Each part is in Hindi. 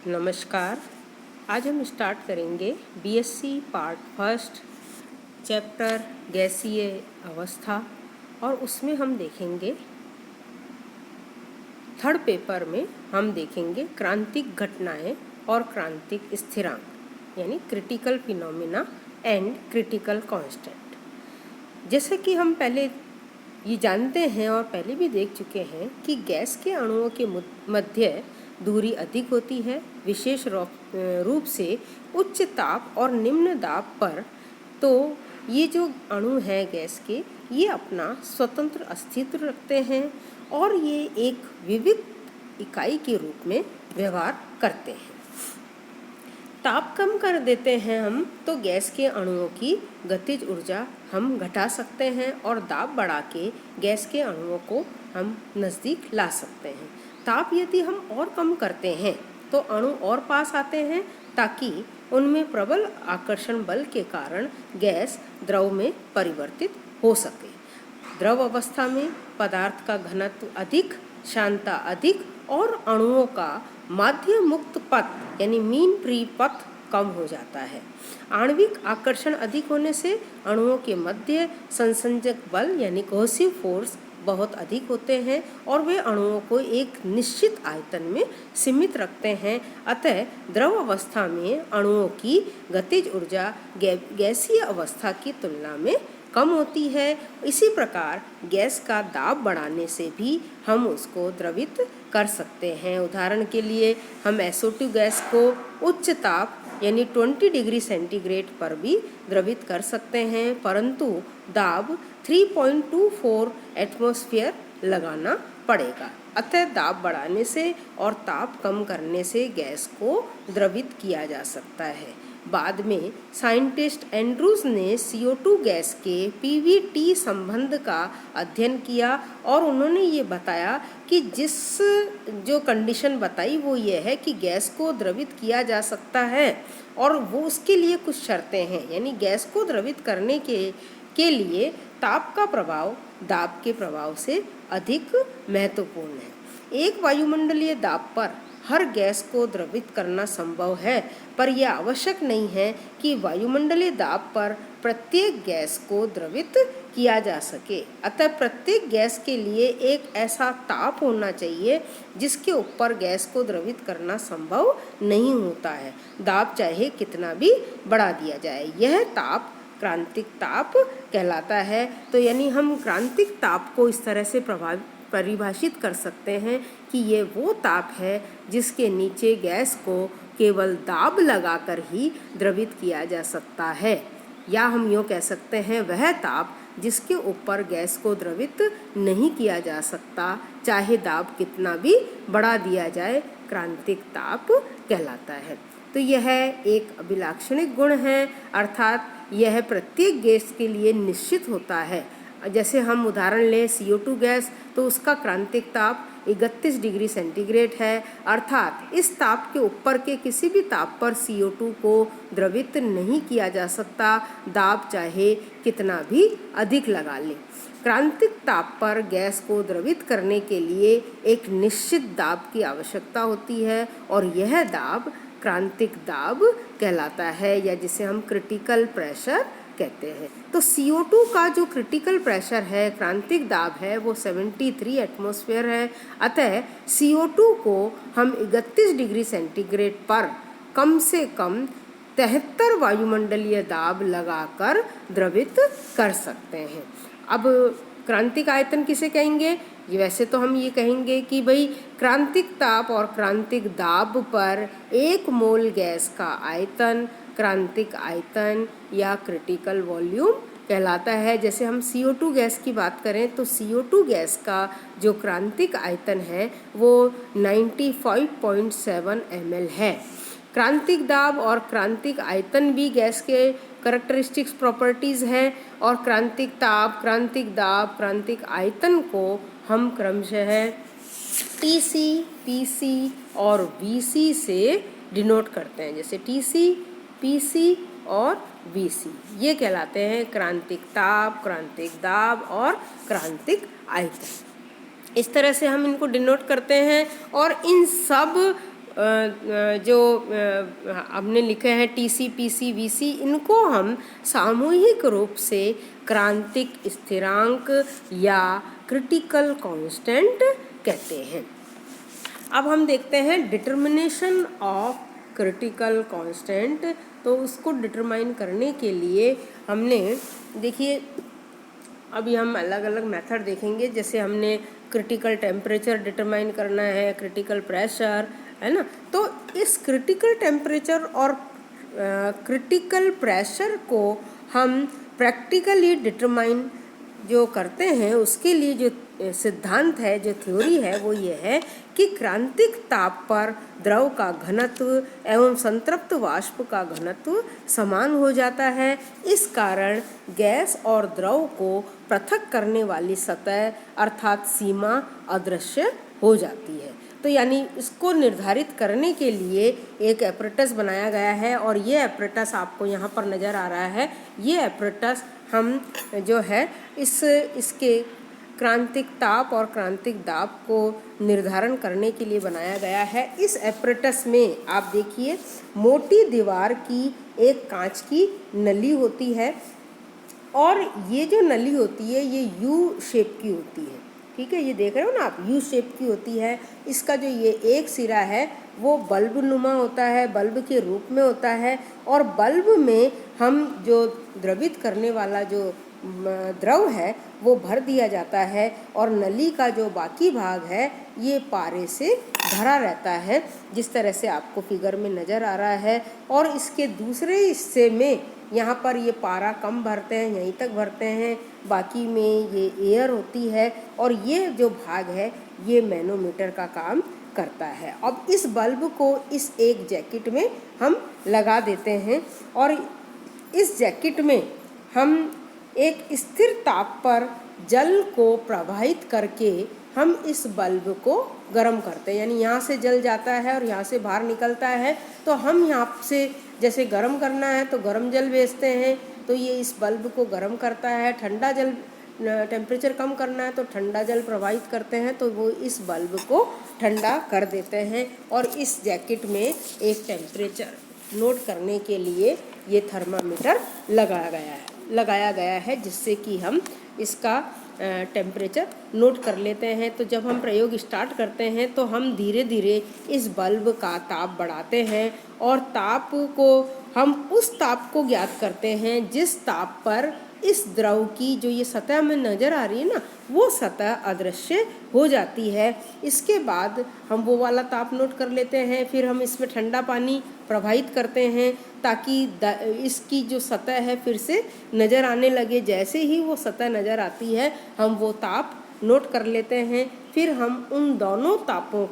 नमस्कार। आज हम स्टार्ट करेंगे बीएससी पार्ट फर्स्ट चैप्टर गैसीय अवस्था और उसमें हम देखेंगे थर्ड पेपर में हम देखेंगे क्रांतिक घटनाएं और क्रांतिक स्थिरांक यानी critical phenomena and critical constant. जैसे कि हम पहले ये जानते हैं और पहले भी देख चुके हैं कि गैस के अणुओं के मध्य दूरी अधिक होती है, विशेष रूप से उच्च ताप और निम्न दाब पर। तो ये जो अणु हैं गैस के, ये अपना स्वतंत्र अस्तित्व रखते हैं और ये एक विविध इकाई के रूप में व्यवहार करते हैं। ताप कम कर देते हैं हम तो गैस के अणुओं की गतिज ऊर्जा हम घटा सकते हैं और दाब बढ़ा के गैस के अणुओं को हम नज़दीक ला सकते हैं। ताप यदि हम और कम करते हैं तो अणु और पास आते हैं ताकि उनमें प्रबल आकर्षण बल के कारण गैस द्रव में परिवर्तित हो सके। द्रव अवस्था में पदार्थ का घनत्व अधिक, शांता अधिक और अणुओं का माध्य मुक्त पथ यानी मीन फ्री पथ कम हो जाता है। आणविक आकर्षण अधिक होने से अणुओं के मध्य संसंजक बल यानी कोहेसिव फोर्स बहुत अधिक होते हैं और वे अणुओं को एक निश्चित आयतन में सीमित रखते हैं। अतः द्रव अवस्था में अणुओं की गतिज ऊर्जा गैसीय अवस्था की तुलना में कम होती है। इसी प्रकार गैस का दाब बढ़ाने से भी हम उसको द्रवित कर सकते हैं। उदाहरण के लिए हम SO2 गैस को उच्च ताप यानी 20 डिग्री सेंटीग्रेड पर भी द्रवित कर सकते हैं, परंतु दाब 3.24 एटमॉस्फेयर लगाना पड़ेगा। अतः दाब बढ़ाने से और ताप कम करने से गैस को द्रवित किया जा सकता है। बाद में साइंटिस्ट एंड्रूज ने CO2 गैस के PVT संबंध का अध्ययन किया और उन्होंने ये बताया कि जो कंडीशन बताई वो ये है कि गैस को द्रवित किया जा सकता है और वो उसके लिए कुछ शर्तें हैं। यानी गैस को द्रवित करने के लिए ताप का प्रभाव दाब के प्रभाव से अधिक महत्वपूर्ण है। एक वायुमंडलीय दाब पर हर गैस को द्रवित करना संभव है, पर यह आवश्यक नहीं है कि वायुमंडलीय दाब पर प्रत्येक गैस को द्रवित किया जा सके। अतः प्रत्येक गैस के लिए एक ऐसा ताप होना चाहिए जिसके ऊपर गैस को द्रवित करना संभव नहीं होता है, दाब चाहे कितना भी बढ़ा दिया जाए। यह ताप क्रांतिक ताप कहलाता है। तो यानी हम क्रांतिक ताप को इस तरह से परिभाषित कर सकते हैं कि ये वो ताप है जिसके नीचे गैस को केवल दाब लगाकर ही द्रवित किया जा सकता है, या हम यूँ कह सकते हैं वह ताप जिसके ऊपर गैस को द्रवित नहीं किया जा सकता, चाहे दाब कितना भी बढ़ा दिया जाए, क्रांतिक ताप कहलाता है। तो यह एक अभिलाक्षणिक गुण है, अर्थात यह प्रत्येक गैस के लिए निश्चित होता है। जैसे हम उदाहरण लें CO2 गैस, तो उसका क्रांतिक ताप 31 डिग्री सेंटीग्रेड है, अर्थात इस ताप के ऊपर के किसी भी ताप पर CO2 को द्रवित नहीं किया जा सकता, दाब चाहे कितना भी अधिक लगा लें। क्रांतिक ताप पर गैस को द्रवित करने के लिए एक निश्चित दाब की आवश्यकता होती है और यह दाब क्रांतिक दाब कहलाता है, या जिसे हम क्रिटिकल प्रेशर कहते हैं। तो CO2 का जो क्रिटिकल प्रेशर है, क्रांतिक दाब है, वो 73 एटमॉस्फेयर है। अतः CO2 को हम 31 डिग्री सेंटीग्रेड पर कम से कम 73 वायुमंडलीय दाब लगाकर द्रवित कर सकते हैं। अब क्रांतिक आयतन किसे कहेंगे? वैसे तो हम ये कहेंगे कि भाई क्रांतिक ताप और क्रांतिक दाब पर 1 मोल गैस का आयतन क्रांतिक आयतन या क्रिटिकल वॉल्यूम कहलाता है। जैसे हम CO2 गैस की बात करें तो CO2 गैस का जो क्रांतिक आयतन है वो 95.7 ml है। क्रांतिक दाब और क्रांतिक आयतन भी गैस के करैक्टरिस्टिक्स प्रॉपर्टीज़ हैं और क्रांतिक ताप, क्रांतिक दाब, क्रांतिक आयतन को हम क्रमशः TC, PC और VC से डिनोट करते हैं। जैसे TC, PC और VC ये कहलाते हैं क्रांतिक ताप, क्रांतिक दाब और क्रांतिक आयतन। इस तरह से हम इनको डिनोट करते हैं और इन सब जो हमने लिखे हैं TC, PC, VC, इनको हम सामूहिक रूप से क्रांतिक स्थिरांक या क्रिटिकल कांस्टेंट कहते हैं। अब हम देखते हैं डिटर्मिनेशन ऑफ क्रिटिकल कांस्टेंट। तो उसको डिटरमाइन करने के लिए हमने देखिए अभी हम अलग अलग मेथड देखेंगे। जैसे हमने क्रिटिकल टेम्परेचर डिटरमाइन करना है, क्रिटिकल प्रेशर, है ना। तो इस क्रिटिकल टेम्परेचर और क्रिटिकल प्रेशर को हम प्रैक्टिकली डिटरमाइन जो करते हैं, उसके लिए जो सिद्धांत है, जो थ्योरी है, वो ये है कि क्रांतिक ताप पर द्रव का घनत्व एवं संतृप्त वाष्प का घनत्व समान हो जाता है। इस कारण गैस और द्रव को पृथक करने वाली सतह अर्थात सीमा अदृश्य हो जाती है। तो यानी इसको निर्धारित करने के लिए एक एपरेटस बनाया गया है और ये एपरेटस आपको यहाँ पर नज़र आ रहा है। ये एपरेटस हम जो है इसके क्रांतिक ताप और क्रांतिक दाब को निर्धारण करने के लिए बनाया गया है। इस एपरेटस में आप देखिए मोटी दीवार की एक कांच की नली होती है और ये जो नली होती है ये यू शेप की होती है। ठीक है, ये देख रहे हो ना आप, यू शेप की होती है। इसका जो ये एक सिरा है वो बल्ब नुमा होता है, बल्ब के रूप में होता है और बल्ब में हम जो द्रवित करने वाला जो द्रव है वो भर दिया जाता है और नली का जो बाकी भाग है ये पारे से भरा रहता है, जिस तरह से आपको फिगर में नज़र आ रहा है। और इसके दूसरे हिस्से में यहाँ पर ये पारा कम भरते हैं, यहीं तक भरते हैं, बाकी में ये एयर होती है और ये जो भाग है ये मैनोमीटर का काम करता है। अब इस बल्ब को इस एक जैकेट में हम लगा देते हैं और इस जैकेट में हम एक स्थिर ताप पर जल को प्रवाहित करके हम इस बल्ब को गर्म करते हैं। यानी यहाँ से जल जाता है और यहाँ से बाहर निकलता है, तो हम यहाँ से जैसे गर्म करना है तो गर्म जल भेजते हैं, तो ये इस बल्ब को गर्म करता है। ठंडा जल टेम्परेचर कम करना है तो ठंडा जल प्रवाहित करते हैं, तो वो इस बल्ब को ठंडा कर देते हैं। और इस जैकेट में एक टेम्परेचर नोट करने के लिए ये थर्मामीटर लगाया गया है जिससे कि हम इसका टेम्परेचर नोट कर लेते हैं। तो जब हम प्रयोग स्टार्ट करते हैं तो हम धीरे धीरे इस बल्ब का ताप बढ़ाते हैं और ताप को हम उस ताप को ज्ञात करते हैं जिस ताप पर इस द्रव की जो ये सतह में नज़र आ रही है ना, वो सतह अदृश्य हो जाती है। इसके बाद हम वो वाला ताप नोट कर लेते हैं, फिर हम इसमें ठंडा पानी प्रवाहित करते हैं ताकि इसकी जो सतह है फिर से नज़र आने लगे। जैसे ही वो सतह नज़र आती है हम वो ताप नोट कर लेते हैं। फिर हम उन दोनों तापों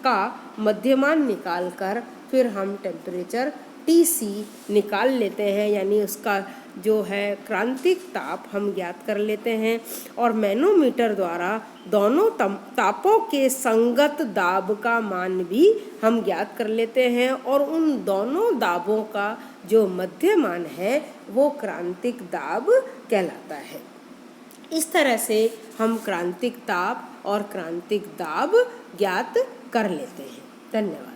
का मध्यमान निकाल कर फिर हम टेम्परेचर TC निकाल लेते हैं, यानी उसका जो है क्रांतिक ताप हम ज्ञात कर लेते हैं और मैनोमीटर द्वारा दोनों तापों के संगत दाब का मान भी हम ज्ञात कर लेते हैं और उन दोनों दाबों का जो मध्य मान है वो क्रांतिक दाब कहलाता है। इस तरह से हम क्रांतिक ताप और क्रांतिक दाब ज्ञात कर लेते हैं। धन्यवाद।